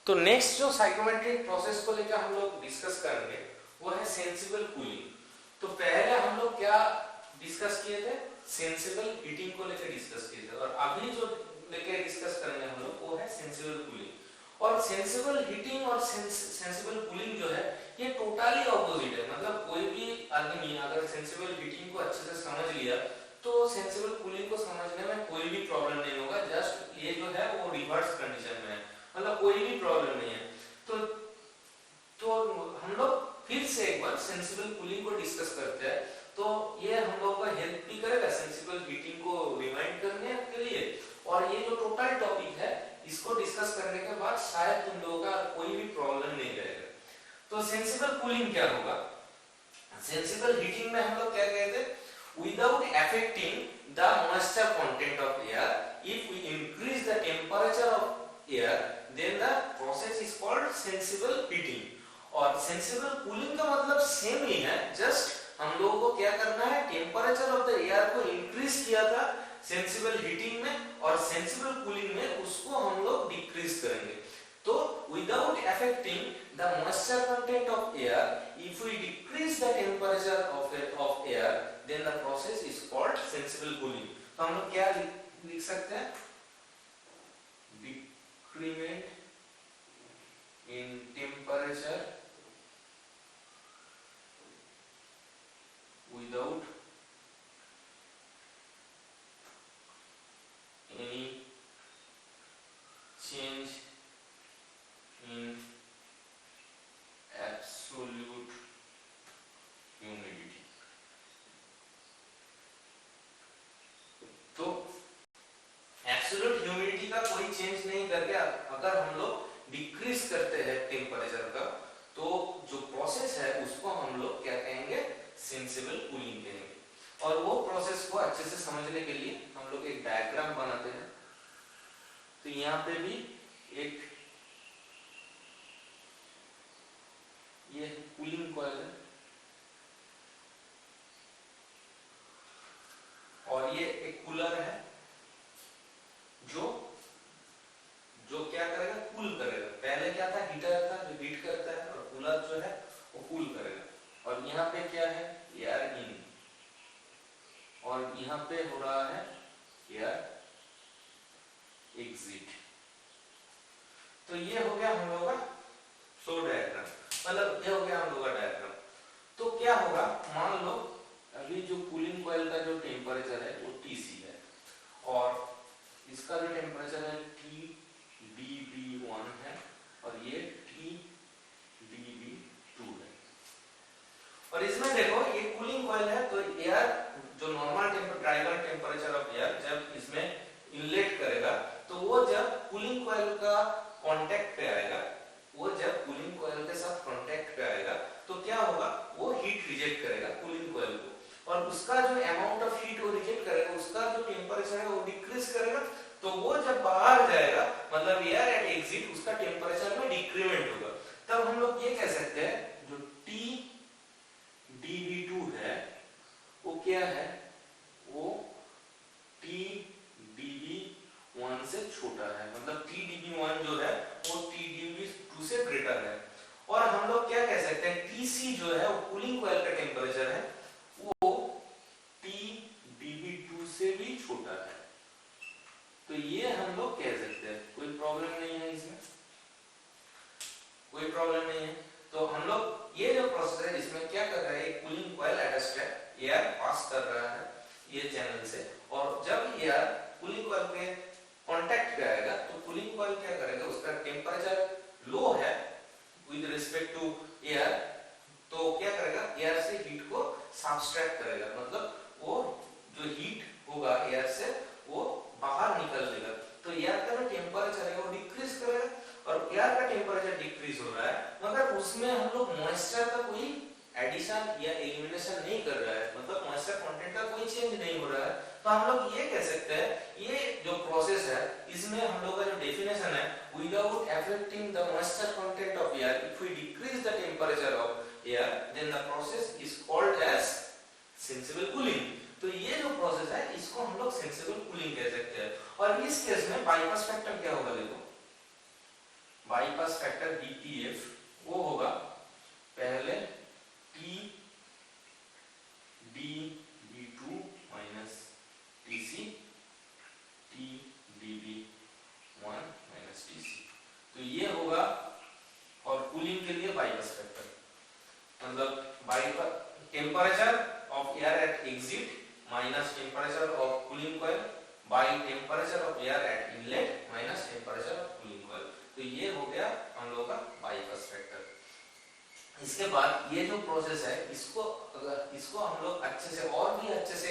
तो नेक्स्ट जो psychometric process को लेकर हम लोग डिस्कस करेंगे वो है सेंसिबल कूलिंग। तो पहले हम लोग क्या डिस्कस किए थे, सेंसिबल हीटिंग को लेकर डिस्कस किए थे, और अभी जो लेकर डिस्कस करेंगे हम लोग वो है सेंसिबल कूलिंग। और सेंसिबल हीटिंग और सेंसिबल कूलिंग जो है ये टोटली ऑपोजिट है। मतलब कोई भी आदमी अगर सेंसिबल हीटिंग को अच्छे से समझ लिया तो सेंसिबल कूलिंग को समझने में कोई भी प्रॉब्लम नहीं होगा। जस्ट ये जो है वो रिवर्स कंडीशन में है, मतलब कोई भी प्रॉब्लम नहीं है। तो हम लोग फिर से एक बार सेंसिबल कूलिंग को डिस्कस करते हैं। तो ये हम लोग का हेल्प भी करेगा सेंसिबल हीटिंग को रिमाइंड करने के लिए। और ये जो टोटल टॉपिक है इसको डिस्कस करने के बाद शायद तुम लोगों का कोई भी प्रॉब्लम नहीं रहेगा। तो सेंसिबल कूलिंग क्या होगा? सेंसिबल हीटिंग में हम लोग क्या कहते हैं, without affecting the moisture content of air, if we increase the temperature of air then the process is called sensible heating। और सेंसिबल कूलिंग का मतलब सेम ही है, जस्ट हम लोगों को क्या करना है, टेम्परेचर ऑफ द एयर को इंक्रीज किया था सेंसिबल हीटिंग में, और सेंसिबल कूलिंग में उसको हम लोग डिक्रीज करेंगे। तो without affecting the moisture content of air, if we decrease the temperature of air then the process is called sensible cooling। तो हम लोग क्या लिख सकते हैं, decrement in temperature without any change in absolute humidity। तो एब्सोल्यूट ह्यूमिडिटी का कोई चेंज नहीं करके अगर हम लोग डिक्रीज करते हैं टेम्परेचर का, तो जो प्रोसेस है उसको हम लोग क्या कहेंगे, सेंसिबल कूलिंग कहेंगे। और वो प्रोसेस को अच्छे से समझने के लिए हम लोग एक डायग्राम बनाते हैं। तो यहाँ पे भी एक ये कूलिंग कॉइल है और ये एक कूलर है जो क्या करेगा, कूल करेगा। पहले क्या था, हीटर था जो हीट करता है, और कूलर जो है वो कूल करेगा। और यहाँ पे क्या है, एयर इन, और यहाँ पे हो रहा है एयर एग्जिट। तो ये हो गया हम लोग का फ्लो डायग्राम, मतलब ये हो गया हम लोग का डायग्राम। तो क्या होगा, मान लो अभी जो कूलिंग कॉइल का जो टेम्परेचर है वो Tc है, और इसका जो टेम्परेचर है TdB1 है, और ये TdB2 है। और इसमें देखो ये कूलिंग कॉइल है, तो एयर जो normal driver temperature of air जब इसमें इनलेट करेगा, तो वो जब कूलिंग कॉइल का कांटेक्ट पे आएगा, वो जब कूलिंग कॉइल के साथ कांटेक्ट पे आएगा तो क्या होगा, वो हीट रिजेक्ट करेगा कूलिंग कॉइल को, और उसका जो अमाउंट ऑफ हीट वो रिजेक्ट करेगा, उसका जो टेम्परेचर है वो डिक्रीज करेगा। तो वो जब बाहर जाएगा, मतलब एयर एट एग्जिट, उसका टेम्परेचर में डिक्रीमेंट होगा। तब हम लोग ये कह सकते हैं जो TdB2 है वो क्या है, वो TdB1 से छोटा है, मतलब TdB1 जो है वो TdB2 से ग्रेटर है। और हम लोग क्या कह सकते हैं, Tc जो है वो कूलिंग कॉइल का टेम्परेचर है, वो TdB2 से भी छोटा है। तो ये हम लोग कह सकते हैं, कोई प्रॉब्लम नहीं है इसमें, कोई प्रॉब्लम नहीं है। तो हम लोग ये जो प्रोसेस है इसमें क्या कर रहे हैं, कूलिंग कॉइल एडजस्ट है, एयर पास कर रहा है ये चैनल से, और जब एयर कूलिंग कॉइल के कांटेक्ट पे आएगा तो कूलिंग कॉइल क्या करेगा, उसका टेम्परेचर लो है विद रिस्पेक्ट टू एयर, तो क्या करेगा, एयर से हीट को सब्सट्रैक्ट करेगा, मतलब वो जो हीट होगा एयर से वो बाहर निकल लेगा। तो एयर का जो टेम्परेचर है वो डिक्रीज करेगा, और एयर का टेम्परेचर डिक्रीज हो रहा है, मगर उसमें हम लोग मॉइस्चर का कोई एडिशन या एलिमिनेशन नहीं कर रहा है, मतलब मॉइस्चर कंटेंट का कोई चेंज नहीं हो रहा है। तो हम लोग ये कह सकते हैं, ये जो प्रोसेस है इसमें हम लोग का जो डेफिनेशन है, without affecting the moisture content of air, if we decrease the temperature of air then the process is called as sensible cooling. तो ये जो प्रोसेस है इसको हम लोग सेंसिबल कूलिंग कह सकते हैं। और इस केस में बाईपास फैक्टर क्या होगा, देखो बाईपास फैक्टर BPF वो होगा पहले T dB2 minus TC T dB1 minus TC। तो ये होगा, और कूलिंग के लिए बाईपास फैक्टर मतलब bypass temperature of air at exit minus temperature of cooling coil by temperature of air at inlet minus temperature of cooling coil. तो ये हो गया हम लोगों का बाईपास फैक्टर। इसके बाद ये जो प्रोसेस है इसको हम लोग अच्छे से और भी अच्छे से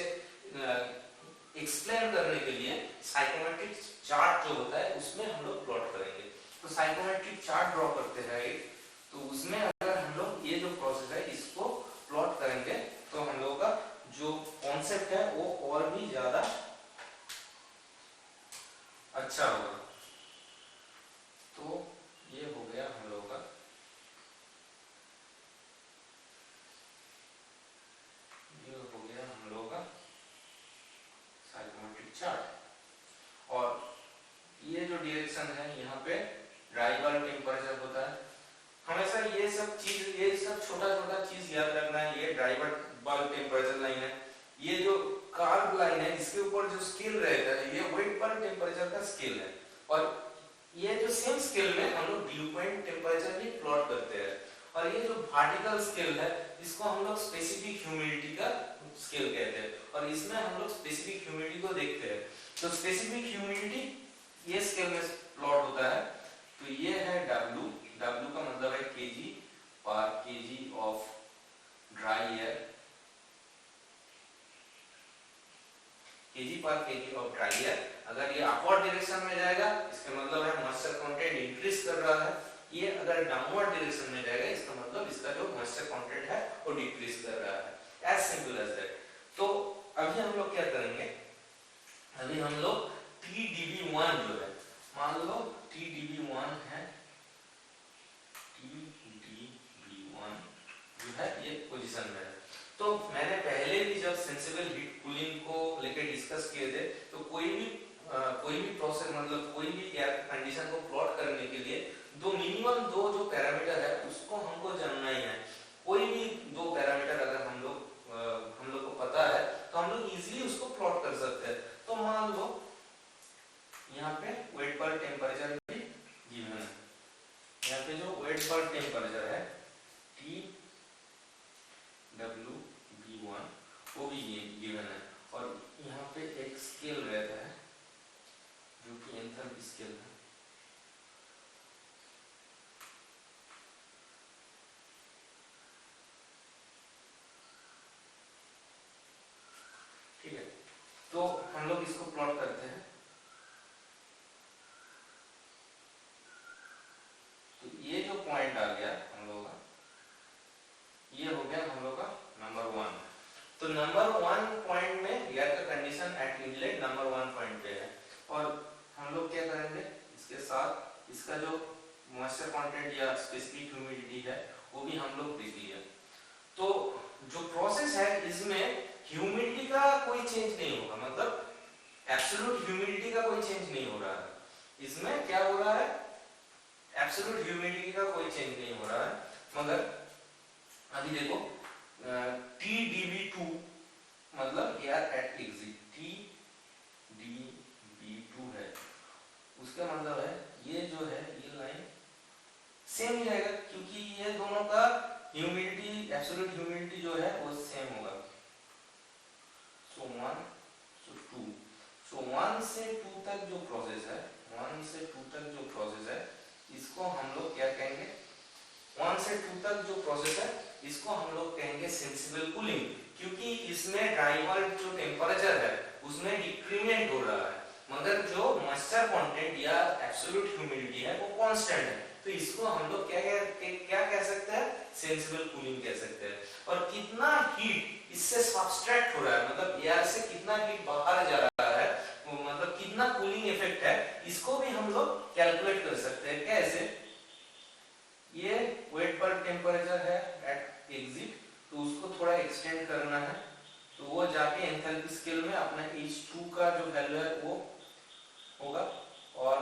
एक्सप्लेन करने के लिए साइकोमेट्रिक चार्ट जो होता है उसमें हम लोग प्लॉट करेंगे। तो साइकोमेट्रिक चार्ट ड्रॉ करते हैं, तो उसमें अगर हम लोग ये जो प्रोसेस है इसको प्लॉट करेंगे तो हम लोग का जो कॉन्सेप्ट है वो और भी ज्यादा अच्छा होगा। तो ये हो गया हम लोगों का साइकोमेट्रिक चार्ट। और ये जो डायरेक्शन है यहाँ पे ड्राई बल्ब टेम्परेचर होता है। हमेशा ये सब छोटा छोटा चीज याद रखना है। ये ड्राई बल्ब टेम्परेचर लाइन है, ये जो कार्ब लाइन है इसके ऊपर जो स्केल रहता है ये वेट पर टेम्परेचर का स्केल है। और ये जो सेम स्केल में हम लोग ड्यू पॉइंट टेम्परेचर भी प्लॉट करते हैं। और ये जो वर्टिकल स्केल है इसको हम लोग स्पेसिफिक ह्यूमिडिटी का स्केल कहते हैं। और इसमें हम लोग स्पेसिफिक ह्यूमिडिटी को देखते हैं। तो स्पेसिफिक ह्यूमिडिटी ये स्केल में प्लॉट होता है। तो ये है W का मतलब है kg पर kg of dry air, kg पर kg ऑफ ड्राई एयर। अगर ये अपवर्ड डायरेक्शन में जाएगा इसका मतलब है मॉइस्चर कंटेंट इंक्रीज कर रहा है। ये अगर डाउनवर्ड डायरेक्शन में जाएगा इसका मतलब इसका जो मॉइस्चर कंटेंट है वो डिक्रीज कर रहा है। As simple as that. तो अभी हम लोग क्या करेंगे, अभी हम लोग TdB1 जो है, मान लो TdB1 है, TdB1 जो है ये पोजीशन में है। तो मैंने पहले भी जब सेंसिबल हीट कूलिंग को लेकर डिस्कस किए थे तो कोई भी प्रोसेस मतलब कोई भी एयर कंडीशन को प्लॉट करने के लिए मिनिमम दो जो पैरामीटर है उसको हमको जानना ही है। कोई भी दो पैरामीटर अगर हम लोग को पता है तो हम लोग इजीली उसको प्लॉट कर सकते हैं। तो मान लो यहाँ पे वेट पर टेम्परेचर भी गिवन है, यहाँ पे जो वेट पर टेम्परेचर है TWB1 वो भी गिवन है। और यहाँ पे एक स्केल रहता है जो कि एंथैल्पी स्केल है। ठीक है, तो हम लोग इसको प्लॉट करते हैं। तो ये जो पॉइंट आ गया हम लोग का, ये हो गया हम लोग का नंबर 1। तो नंबर 1 पॉइंट में एयर का condition at inlet number 1 point पे है। और हम लोग क्या करेंगे, इसके साथ इसका जो मॉइस्चर कंटेंट या स्पेसिफिक ह्यूमिडिटी है वो भी हम लोग देख लिया। तो जो प्रोसेस है इसमें ह्यूमिडिटी का कोई चेंज नहीं होगा, मतलब एब्सोल्यूट ह्यूमिडिटी का कोई चेंज नहीं हो रहा है। इसमें क्या हो रहा है, एब्सोल्यूट ह्यूमिडिटी का कोई चेंज नहीं हो रहा है। मगर अभी देखो TdB2 मतलब एयर एट एग्जिट TdB2 है, उसका मतलब है ये जो है ये लाइन सेम ही रहेगा क्योंकि ये दोनों का ह्यूमिडिटी एब्सोल्यूट ह्यूमिडिटी जो है वो सेम होगा। सो 1 सो 2 सो 1 से 2 तक जो प्रोसेस है, 1 से 2 तक जो प्रोसेस है इसको हम लोग क्या कहेंगे, 1 से 2 तक जो प्रोसेस है इसको हम लोग कहेंगे सेंसिबल कूलिंग, क्योंकि इसमें ड्राई बल्ब जो टेम्परेचर है उसमें डिक्रीमेंट हो रहा है मगर जो मॉइस्चर कंटेंट या एब्सोल्यूट ह्यूमिडिटी है वो कांस्टेंट है। तो इसको हम लोग क्या कह सकते हैं, सेंसिबल कूलिंग कह सकते हैं। और कितना हीट इससे सब्सट्रैक्ट हो रहा है, मतलब एयर से कितना हीट बाहर जा रहा है, मतलब कितना कूलिंग इफेक्ट है, इसको भी हम लोग कैलकुलेट कर सकते हैं। कैसे, ये वेट पर टेम्परेचर है एट एग्जिट, तो उसको थोड़ा एक्सटेंड करना है तो वो जाके एंथैल्पी स्केल में अपना H2 का जो वैल्यू है वो होगा और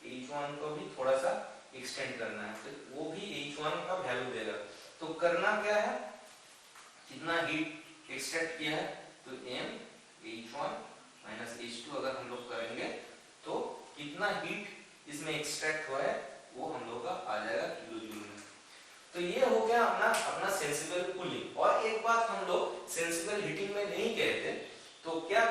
H1 को भी थोड़ा सा एक्सटेंड करना है, तो वो भी H1 का वैल्यू देगा। तो करना क्या है, कितना हीट एक्सट्रैक्ट किया है, तो m H1 माइनस H2 अगर हम लोग करेंगे तो कितना हीट इसमें एक्सट्रैक्ट हुआ है वो हम लोग का आ जाएगा किलो जूल में। तो ये हो गया अपना सेंसिबल कूलिंग। और एक बात हम लोग सेंसिबल हीटिंग में नहीं कहते, तो क्या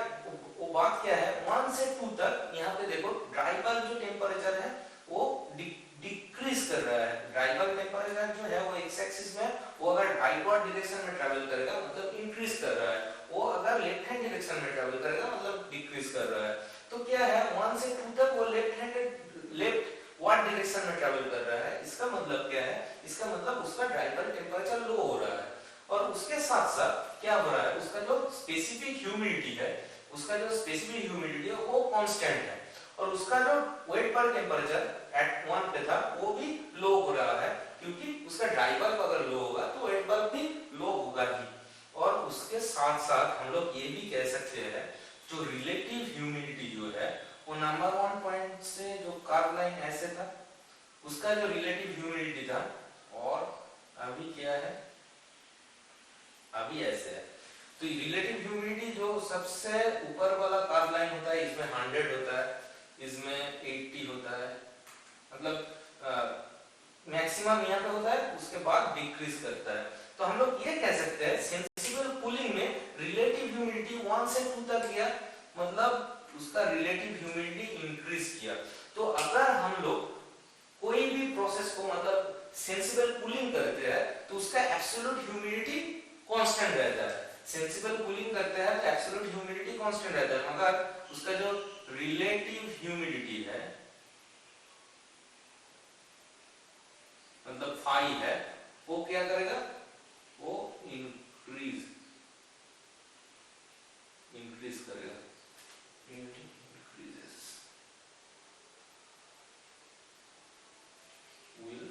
वो बात क्या है, 1 से 2 तक यहाँ पे देखो ड्राई बल्ब जो टेम्परेचर है वो डिक्रीज कर रहा है। ड्राई बल्ब टेम्परेचर जो है वो एक्स एक्सिस में, वो अगर राइटवर्ड डायरेक्शन में ट्रैवल करेगा मतलब इंक्रीज कर रहा है, वो अगर लेफ्ट हैंड डायरेक्शन में ट्रैवल करेगा मतलब डिक्रीज कर रहा है। तो क्या है 1 से 2 तक वो लेफ्ट वाट डायरेक्शन में ट्रैवल कर रहा है। इसका मतलब क्या है, इसका मतलब उसका ड्राई बल्ब टेम्परेचर लो हो रहा है, और उसके साथ साथ क्या हो रहा है, उसका जो स्पेसिफिक ह्यूमिडिटी है, उसका जो स्पेसिफिक ह्यूमिडिटी है वो कांस्टेंट है, और उसका जो वेट बल्ब टेम्परेचर एट 1 पे था वो भी लो हो रहा है, क्योंकि उसका ड्राई बल्ब अगर लो होगा तो वेट बल्ब भी लो होगा ही। और उसके साथ साथ हम लोग ये भी कह सकते हैं जो रिलेटिव ह्यूमिडिटी जो है वो नंबर 1 पॉइंट से जो कर्व लाइन ऐसे था, उसका जो रिलेटिव ह्यूमिडिटी था, और अभी क्या है, अभी ऐसे है। तो रिलेटिव ह्यूमिडिटी जो सबसे ऊपर वाला कर्व लाइन होता है इसमें 100 होता है, इसमें 80 होता है, मतलब मैक्सिमम यहाँ पे होता है, उसके बाद डिक्रीज करता है। तो हम लोग ये कह सकते हैं सेंसिबल कूलिंग में रिलेटिव ह्यूमिडिटी 1 से 2 तक गया, मतलब उसका रिलेटिव ह्यूमिडिटी इंक्रीज किया। तो अगर हम लोग कोई भी प्रोसेस को मतलब सेंसिबल कूलिंग करते हैं तो उसका एब्सोल्यूट ह्यूमिडिटी कांस्टेंट रहता है। सेंसिबल कूलिंग करते हैं तो एब्सोल्यूट ह्यूमिडिटी कांस्टेंट रहता है, मगर उसका जो रिलेटिव ह्यूमिडिटी है मतलब फाई है, वो क्या करेगा, वो इंक्रीज करेगा, increases will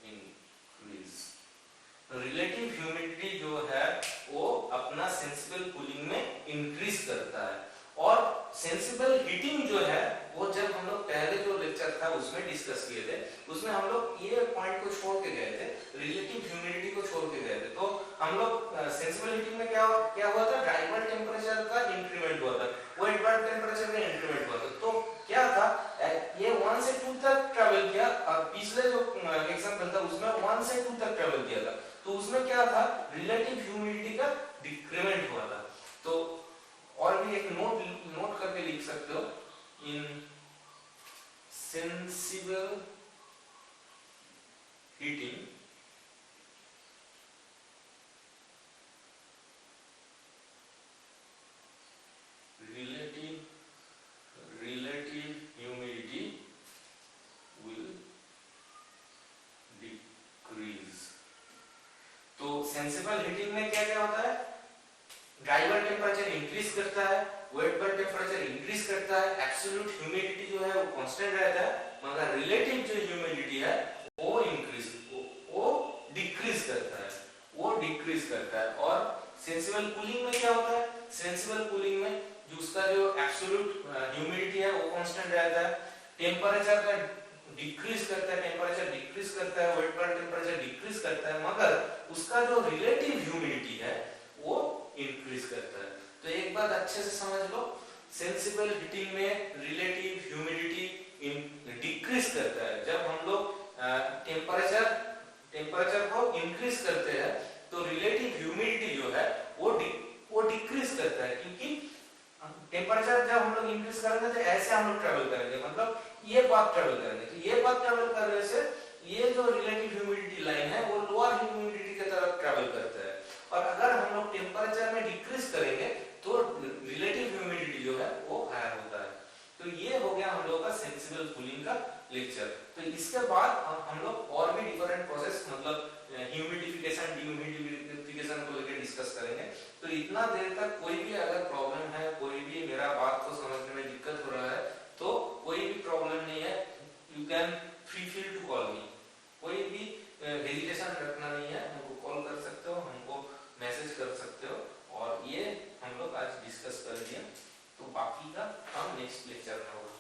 increase। Relative humidity जो है वो अपना सेंसिबल कूलिंग में इंक्रीज करता है। और सेंसिबल हीटिंग जो है वो जब हम लोग पहले जो लेक्चर था उसमें डिस्कस किए थे, उसमें हम लोग ये पॉइंट को छोड़ के गए थे, रिलेटिव ह्यूमिडिटी को छोड़ के गए थे। तो हम लोग सेंसिबल हीटिंग में क्या हुआ था, ड्राई बल्ब टेम्परेचर का इंक्रीमेंट हुआ था, वेट बल्ब टेम्परेचर का इंक्रीमेंट हुआ था। तो क्या था, ये 1 से 2 तक ट्रैवल किया, और पिछले जो एग्जांपल था उसमें 1 से 2 तक ट्रैवल किया था, तो उसमें क्या था, रिलेटिव ह्यूमिडिटी का डिक्रीमेंट हुआ था। तो और भी एक नोट करके लिख सकते हो, इन sensible heating relative humidity will decrease। तो सेंसिबल हीटिंग में क्या क्या होता है, ड्राई बल्ब टेम्परेचर इंक्रीज करता है, वेट बल्ब टेम्परेचर इंक्रीज करता है, एब्सोल्यूट ह्यूमिडिटी जो है वो कांस्टेंट रहता है, मगर रिलेटिव जो ह्यूमिडिटी है वो डिक्रीज करता है। और सेंसिबल कूलिंग में क्या होता है, सेंसिबल कूलिंग में जो उसका जो एब्सोल्यूट ह्यूमिडिटी है वो कांस्टेंट रहता है, टेम्परेचर का डिक्रीज करता है, टेम्परेचर डिक्रीज करता है, वेट बल्ब टेम्परेचर डिक्रीज करता है, मगर उसका जो रिलेटिव ह्यूमिडिटी है वो इंक्रीज करता है। तो एक बात अच्छे से समझ लो, सेंसिबल हीटिंग में रिलेटिव ह्यूमिडिटी डिक्रीज करता है। जब हम लोग टेम्परेचर को इंक्रीज करते हैं तो रिलेटिव ह्यूमिडिटी जो है वो डिक्रीज करता है, क्योंकि टेम्परेचर जब हम लोग इंक्रीज करेंगे तो ऐसे हम लोग ट्रेवल करेंगे, मतलब ये पाथ ट्रेवल करेंगे। तो ये पाथ ट्रेवल करने से ये जो रिलेटिव ह्यूमिडिटी लाइन है वो लोअर ह्यूमिडिटी की तरफ ट्रेवल करता है, और अगर हम लोग टेम्परेचर में डिक्रीज करेंगे तो रिलेटिव ह्यूमिडिटी जो है वो हायर होता है। तो ये हो गया हम लोग का सेंसिबल कूलिंग का लेक्चर। तो इसके बाद हम लोग और भी डिफरेंट प्रोसेस मतलब ह्यूमिडिफिकेशन डिह्यूमिडिफिकेशन को लेकर डिस्कस करेंगे। तो इतना देर तक कोई भी अगर प्रॉब्लम है, कोई भी मेरा बात को समझने में दिक्कत हो रहा है, तो कोई भी प्रॉब्लम नहीं है, you can free feel to call me, कोई भी हेजिटेशन रखना नहीं है, हमको कॉल कर सकते हो, हमको मैसेज कर सकते हो। और ये हम लोग आज डिस्कस कर दिया, तो बाकी का हम नेक्स्ट लेक्चर में होगा।